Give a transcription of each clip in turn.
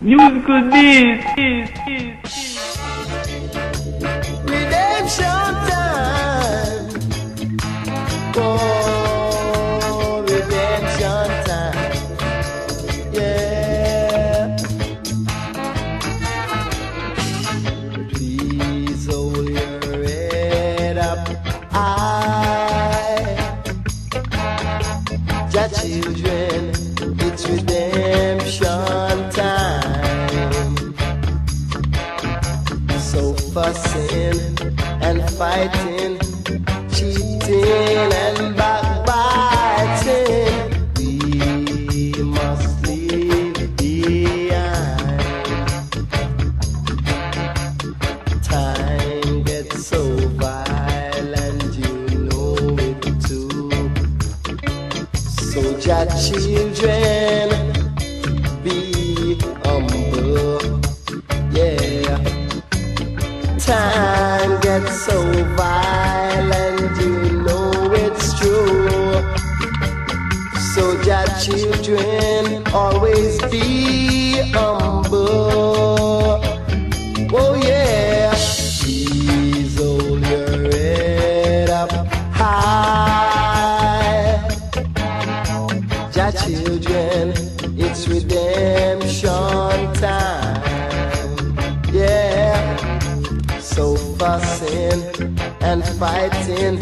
Musical beat. Redemption time. Oh, redemption time. Yeah. Please hold your head up high. Your children, it's redemption time. So fussing and fighting, cheating and backbiting, we must leave behind. Time gets so violent, you know it too. So your children, be humble, yeah. Time gets so violent, you know it's true. So your children always be humble. Oh yeah. Please hold your head up high. Your children, it's redemption time. Yeah. So fussing and fighting,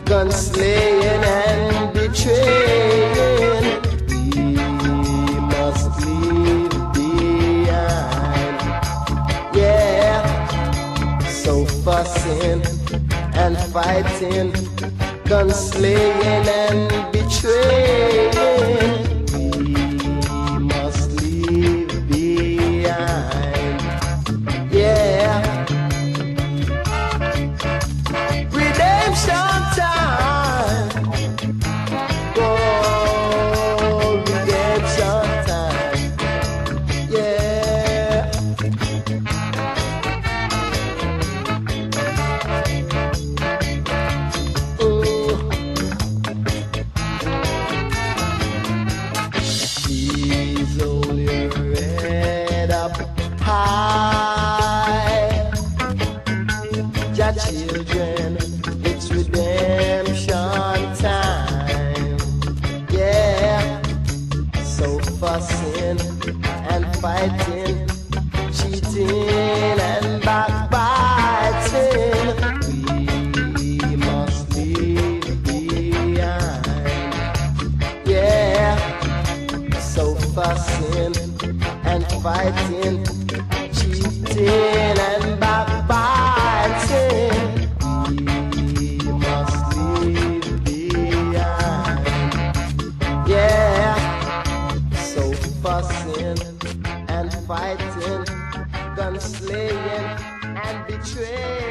gunslaying and betraying, we must leave behind. Yeah. So fussing and fighting, gunslaying and betraying, we must leave behind. Yeah. Redemption time. Oh, redemption time. Yeah. Please hold your head up high. Your children, it's redemption time. Yeah. So fussing and fighting, cheating and backbiting, we must leave behind. Yeah. So fussing and fighting, cheating and backbiting, we must leave behind. Yeah. So fussing and fighting, gunslaying and betraying.